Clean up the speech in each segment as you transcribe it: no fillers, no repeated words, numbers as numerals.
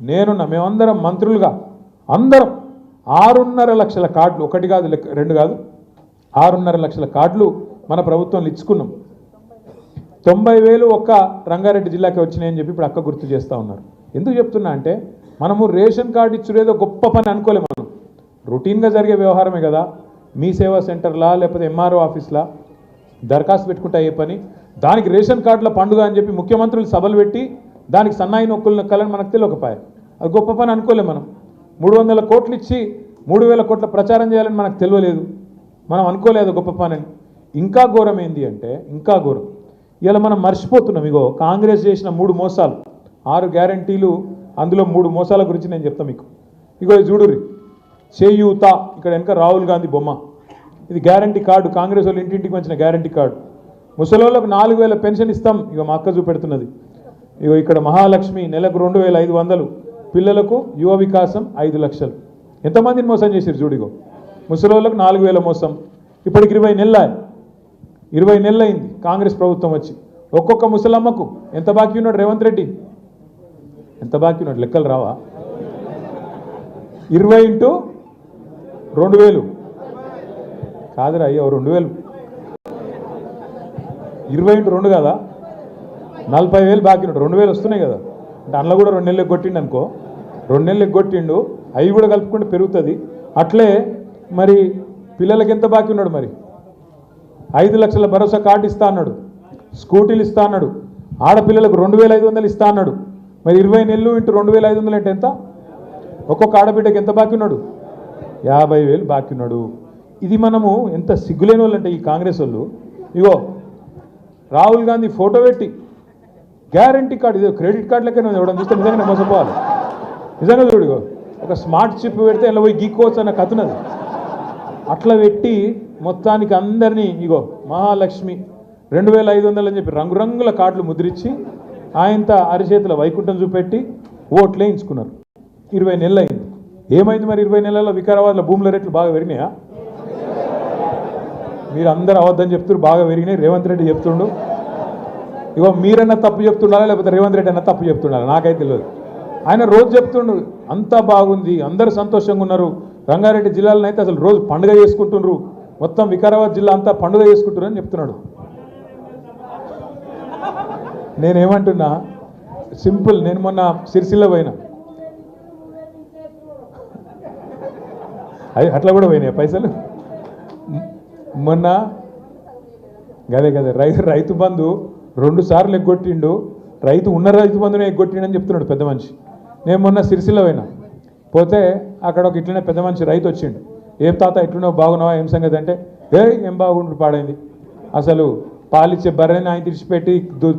నేనున్న మేమందరం మంత్రులుగా అందరం 6.5 లక్షల కార్డులు, ఒకటి కాదు రెండు కాదు, 6.5 లక్షల కార్డులు మన ప్రభుత్వంలో ఇచ్చుకున్నాం. 90,000 ఒక్క రంగారెడ్డి జిల్లాకి వచ్చినాయని చెప్పి ఇప్పుడు అక్క గుర్తు చేస్తూ ఉన్నారు. ఎందుకు చెప్తున్నా అంటే మనము రేషన్ కార్డు ఇచ్చుడేదో గొప్ప పని అనుకోలేము. మనం రొటీన్గా జరిగే వ్యవహారమే కదా. మీ సేవా సెంటర్లా లేకపోతే ఎంఆర్ఓ ఆఫీస్లా దరఖాస్తు పెట్టుకుంటే అయ్యే పని. దానికి రేషన్ కార్డుల పండుగ అని చెప్పి ముఖ్యమంత్రులు సభలు పెట్టి దానికి సన్నాయి నొక్కులు నొక్కాలని మనకు తెలియకపోయా. అది గొప్ప పని అనుకోలేము. మనం 300 కోట్లు ఇచ్చి 3,000 కోట్ల ప్రచారం చేయాలని మనకు తెలియలేదు. మనం అనుకోలేదు గొప్ప పని అని. ఇంకా ఘోరం ఏంది అంటే ఇంకా ఘోరం, ఇలా మనం మర్చిపోతున్నాం. ఇగో కాంగ్రెస్ చేసిన 3 మోసాలు, 6 గ్యారంటీలు, అందులో 3 మోసాల గురించి నేను చెప్తాను మీకు. ఇగో చూడుర్రి, చేయూత, ఇక్కడ వెనక రాహుల్ గాంధీ బొమ్మ. ఇది గ్యారంటీ కార్డు, కాంగ్రెస్ వాళ్ళు ఇంటింటికి వచ్చిన గ్యారంటీ కార్డు. ముసలోళ్ళకు 4,000 పెన్షన్ ఇస్తాం. ఇక మా అక్క చూపెడుతున్నది. ఇగో ఇక్కడ మహాలక్ష్మి నెలకు 2,500, పిల్లలకు యువ వికాసం 5 లక్షలు. ఎంతమందిని మోసం చేశారు చూడిగో. ముసలోళ్ళకు 4,000 మోసం. ఇప్పటికి 20 నెలలు అయింది కాంగ్రెస్ ప్రభుత్వం వచ్చి. ఒక్కొక్క ముసలమ్మకు ఎంత బాకీ ఉన్నాడు రేవంత్ రెడ్డి? ఎంత బాకీ ఉన్నాడు లెక్కలు రావా? 20 × 2,000 కాదురా అయ్యో, 2,000 20 × 2 కదా, 40,000 బాకీ ఉన్నాడు. 2,000 వస్తున్నాయి కదా. అంటే అందులో కూడా 2 నెలలకు కొట్టిండు అనుకో, 2 నెలలకు కొట్టిండు, అవి కూడా కలుపుకుంటే పెరుగుతుంది. అట్లే మరి పిల్లలకి ఎంత బాకీ ఉన్నాడు? మరి 5 లక్షల భరోసా కార్డు ఇస్తా అన్నాడు, స్కూటీలు ఇస్తా అన్నాడు, ఆడపిల్లలకు 2,500 ఇస్తా అన్నాడు. మరి 20 నెలలు × 2,500 అంటే ఎంత? ఒక్కొక్క ఆడబిడ్డకి ఎంత బాకీ ఉన్నాడు? 50,000 బాకీ ఉన్నాడు. ఇది మనము ఎంత సిగ్గులేని వాళ్ళు అంటే ఈ కాంగ్రెస్ వాళ్ళు. ఇగో రాహుల్ గాంధీ ఫోటో పెట్టి గ్యారంటీ కార్డు, ఇది క్రెడిట్ కార్డు లెక్క ఇవ్వడం చూస్తే నిజంగానే మోసపోవాలి. నిజంగా చూడు, ఒక స్మార్ట్ చిప్ పెడితే ఇలా పోయి గీక్కోవచ్చు అన్న కథనది. అట్లా పెట్టి మొత్తానికి అందరినీ ఇగో మహాలక్ష్మి 2,500 అని చెప్పి రంగురంగుల కార్డులు ముద్రించి ఆయనత అరిచేతుల వైకుంఠం చూపెట్టి ఓట్లే ఎంచుకున్నారు. 20 నెలలు అయింది. ఏమైంది మరి 20 నెలల్లో? వికారాబాద్లో భూముల రేట్లు బాగా పెరిగినాయా? మీరు అందరూ అవద్దని చెప్తున్నారు, బాగా పెరిగినాయి. రేవంత్ రెడ్డి చెప్తుండు. ఇగో మీరన్నా తప్పు చెప్తుండాలా లేకపోతే రేవంత్ రెడ్డి అన్న తప్పు చెప్తుండాలా నాకైతే తెలియదు. ఆయన రోజు చెప్తుండు అంతా బాగుంది, అందరూ సంతోషంగా ఉన్నారు, రంగారెడ్డి జిల్లాలో అయితే అసలు రోజు పండుగ చేసుకుంటుండ్రు, మొత్తం వికారాబాద్ జిల్లా అంతా పండుగ చేసుకుంటున్నారు అని చెప్తున్నాడు. నేనేమంటున్నా సింపుల్, నేను మొన్న సిరిసిల్ల పోయినా, అది అట్లా కూడా పోయినాయి పైసలు. మొన్న గదే రైతు బంధు 2 సార్లు ఎగ్గొట్టిండు, ఉన్న రైతు బంధునే ఎగ్గొట్టిండు అని చెప్తున్నాడు పెద్ద మనిషి. నేను మొన్న సిరిసిల్ల పోయినా, పోతే అక్కడ ఒక ఇట్లనే పెద్ద మనిషి రైతు వచ్చిండు. ఏం తాత ఎట్లున్నావు, బాగున్నావా, ఏం సంగతి అంటే, ఏం బాగుండు పాడైంది, అసలు పాలిచ్చే బర్రెని ఆయన తీర్చిపెట్టి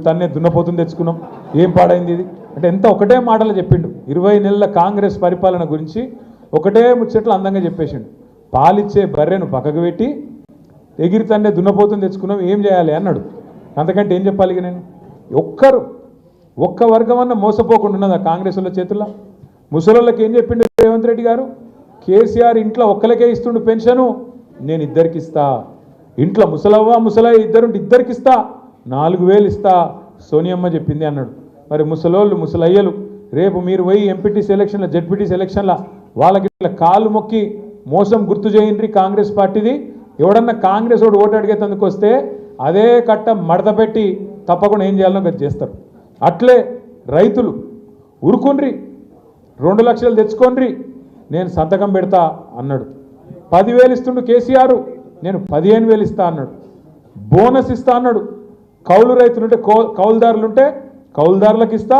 తన్నే దున్నపోతుంది తెచ్చుకున్నాం, ఏం పాడైంది ఇది అంటే ఎంత ఒకటే మాటలు చెప్పిండు. 20 నెలల కాంగ్రెస్ పరిపాలన గురించి ఒకటే ముచ్చట్లు అందంగా చెప్పేసిండు. పాలిచ్చే బర్రెను పక్కకు పెట్టి ఎగిరి తన్నే దున్నపోతుంది తెచ్చుకున్నాం, ఏం చేయాలి అన్నాడు. అంతకంటే ఏం చెప్పాలి? నేను ఒక్క వర్గం అన్న మోసపోకుండా ఉన్నది ఆ కాంగ్రెస్ వాళ్ళ చేతుల్లో. ముసలోళ్ళకి ఏం చెప్పిండు రేవంత్ రెడ్డి గారు? కేసీఆర్ ఇంట్లో ఒక్కరికే ఇస్తుండు పెన్షను, నేను 2కి ఇస్తా. ఇంట్లో ముసలయ్య ఇద్దరుంటే 2కి ఇస్తా, 4,000 ఇస్తా, సోనియమ్మ చెప్పింది అన్నాడు. మరి ముసలోళ్ళు ముసలయ్యలు రేపు మీరు పోయి ఎంపీటీ సెలక్షన్ల జెడ్పీటీ సెలక్షన్ల వాళ్ళకి ఇట్లా కాళ్ళు మొక్కి మోసం గుర్తు చేయండి కాంగ్రెస్ పార్టీది. ఎవడన్నా కాంగ్రెస్ వాడు ఓటు అడిగేందుకు వస్తే అదే కట్ట మడత పెట్టి తప్పకుండా ఏం చేయాలో అది చేస్తారు. అట్లే రైతులు ఉరుకుండ్రి, 2 లక్షలు తెచ్చుకోండి, నేను సంతకం పెడతా అన్నాడు. 10,000 ఇస్తుండు కేసీఆర్, నేను 15,000 ఇస్తా అన్నాడు. బోనస్ ఇస్తా అన్నాడు. కౌలు రైతులుంటే కౌలుదారులుంటే కౌలుదారులకు ఇస్తా,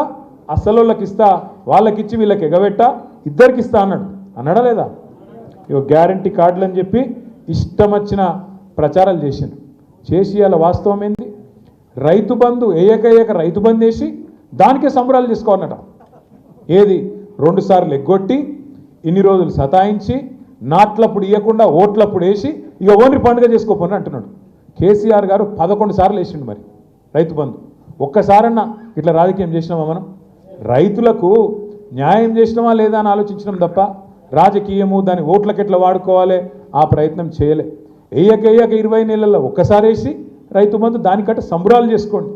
అసలోళ్ళకి ఇస్తా, వాళ్ళకిచ్చి వీళ్ళకి ఎగబెట్టా, 2కి ఇస్తా అన్నాడా లేదా? ఇవి గ్యారంటీ కార్డులు అని చెప్పి ఇష్టం వచ్చిన ప్రచారాలు చేసి అలా వాస్తవం ఏంది? రైతు బంధు ఏక రైతు బంధు వేసి దానికే సంబరాలు చేసుకోవాలన్నట. ఏది 2 సార్లు ఎగ్గొట్టి ఇన్ని రోజులు సతాయించి నాట్లప్పుడు ఇవ్వకుండా ఓట్లప్పుడు వేసి ఇక ఓన్లీ పండుగ చేసుకోపోని అంటున్నాడు. కేసీఆర్ గారు 11 సార్లు వేసిండు మరి రైతు బంధు. ఒక్కసారన్నా ఇట్లా రాజకీయం చేసినామా మనం? రైతులకు న్యాయం చేసినామా లేదా అని ఆలోచించడం తప్ప రాజకీయము దాని ఓట్లకి ఎట్లా వాడుకోవాలి ఆ ప్రయత్నం చేయలే. వేయక 20 నెలల్లో ఒక్కసారి వేసి రైతు బంధు దానికంటే సంబరాలు చేసుకోండి.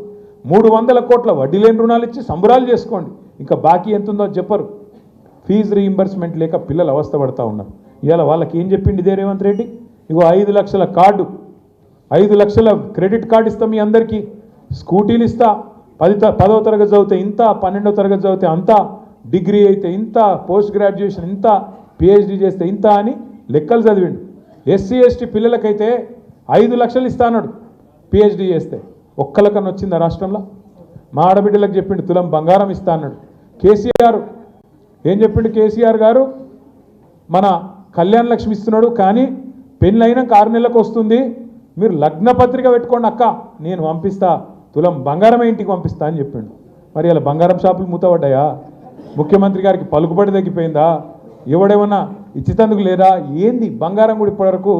300 కోట్ల వడ్డీ లేని రుణాలు ఇచ్చి సంబరాలు చేసుకోండి. ఇంకా బాకీ ఎంత ఉందో చెప్పరు. ఫీజు రీయింబర్స్మెంట్ లేక పిల్లలు అవస్థపడతా ఉన్నారు. ఇవాళ వాళ్ళకి ఏం చెప్పిండి ఇదే రేవంత్ రెడ్డి, ఇగో 5 లక్షల కార్డు, 5 లక్షల క్రెడిట్ కార్డు ఇస్తాం మీ అందరికీ, స్కూటీలు ఇస్తా, 10వ తరగతి చదివితే ఇంత, 12వ తరగతి చదివితే అంత, డిగ్రీ అయితే ఇంత, పోస్ట్ గ్రాడ్యుయేషన్ ఇంత, పిహెచ్డి చేస్తే ఇంత అని లెక్కలు చదివిండు. ఎస్సీ ఎస్టీ పిల్లలకైతే 5 లక్షలు ఇస్తా అన్నాడు పిహెచ్డి చేస్తే. ఒక్కలకన్నా వచ్చిందా రాష్ట్రంలో? మా ఆడబిడ్డలకు చెప్పిండు తులం బంగారం ఇస్తా అన్నాడు. కేసీఆర్ ఏం చెప్పిండు? కేసీఆర్ గారు మన కళ్యాణ లక్ష్మి ఇస్తున్నాడు, కానీ పెళ్ళైనాక 6 నెలలకు వస్తుంది, మీరు లగ్న పత్రిక పెట్టుకోండి అక్క, నేను పంపిస్తా, తులం బంగారమే ఇంటికి పంపిస్తా అని చెప్పిండు. మరి అలా బంగారం షాపులు మూతపడ్డాయా? ముఖ్యమంత్రి గారికి పలుకుబడి తగ్గిపోయిందా? ఎవడేమన్నా ఇచ్చితందుకు లేదా? ఏంది బంగారం కూడా ఇప్పటివరకు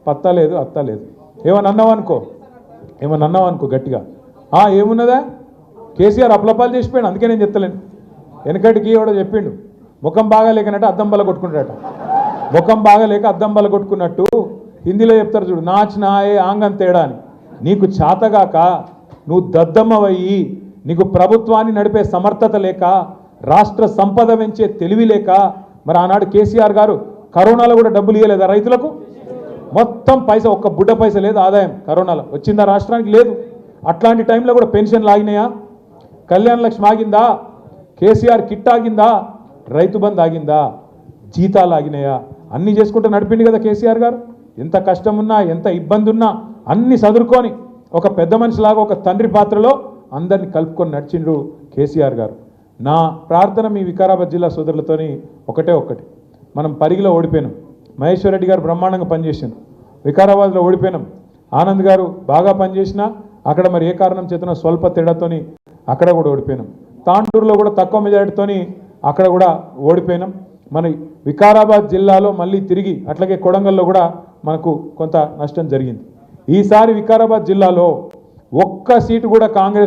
పత్తా లేదు, అత్తా లేదు. ఏమన్నా అన్నావు అనుకో గట్టిగా, ఏమున్నదా? కేసీఆర్ అప్లపాలు చేసిపోయాడు, అందుకే నేను చెప్తలేను. వెనకటికి ఎవడో చెప్పిండు, ముఖం బాగాలేకనట్టు అద్దం బల్ల కొట్టుకుంటాడట. ముఖం బాగాలేక అద్దం బల్ల కొట్టుకున్నట్టు హిందీలో చెప్తారు చూడు, నాచ్ నాయే ఆంగన్ తేడా అని. నీకు చేతగాక, నువ్వు దద్దమ్మవయ్యి, నీకు ప్రభుత్వాన్ని నడిపే సమర్థత లేక, రాష్ట్ర సంపద పెంచే తెలివి లేక, మరి ఆనాడు కేసీఆర్ గారు కరోనాలో కూడా డబ్బులు ఇవ్వలేదా రైతులకు? మొత్తం పైసా, ఒక్క బుడ్డ పైసా లేదు ఆదాయం కరోనాలో వచ్చిందా రాష్ట్రానికి? లేదు. అట్లాంటి టైంలో కూడా పెన్షన్లు ఆగినాయా? కళ్యాణ లక్ష్మి ఆగిందా? కేసీఆర్ కిట్ ఆగిందా? రైతు బంధు ఆగిందా? జీతాలు ఆగినాయా? అన్నీ చేసుకుంటూ నడిపిండి కదా కేసీఆర్ గారు. ఎంత కష్టం ఉన్నా, ఎంత ఇబ్బంది ఉన్నా అన్నీ సదురుకొని ఒక పెద్ద మనిషిలాగా, ఒక తండ్రి పాత్రలో అందరినీ కలుపుకొని నడిచిండ్రు కేసీఆర్ గారు. నా ప్రార్థన మీ వికారాబాద్ జిల్లా సోదరులతోని ఒకటి, మనం పరిగిలో ఓడిపోయినాం. మహేశ్వర్ రెడ్డి గారు బ్రహ్మాండంగా పనిచేసిండు. వికారాబాద్లో ఓడిపోయినాం. ఆనంద్ గారు బాగా పనిచేసినా అక్కడ మరి ఏ కారణం చేతనో స్వల్ప తేడాతోని అక్కడ కూడా ఓడిపోయినాం. తాండూరులో కూడా తక్కువ మెజారిటీతోని అక్కడ కూడా ఓడిపోయినాం. మన వికారాబాద్ జిల్లాలో మళ్ళీ తిరిగి అట్లాగే కొడంగల్లో కూడా మనకు కొంత నష్టం జరిగింది. ఈసారి వికారాబాద్ జిల్లాలో ఒక్క సీటు కూడా కాంగ్రెస్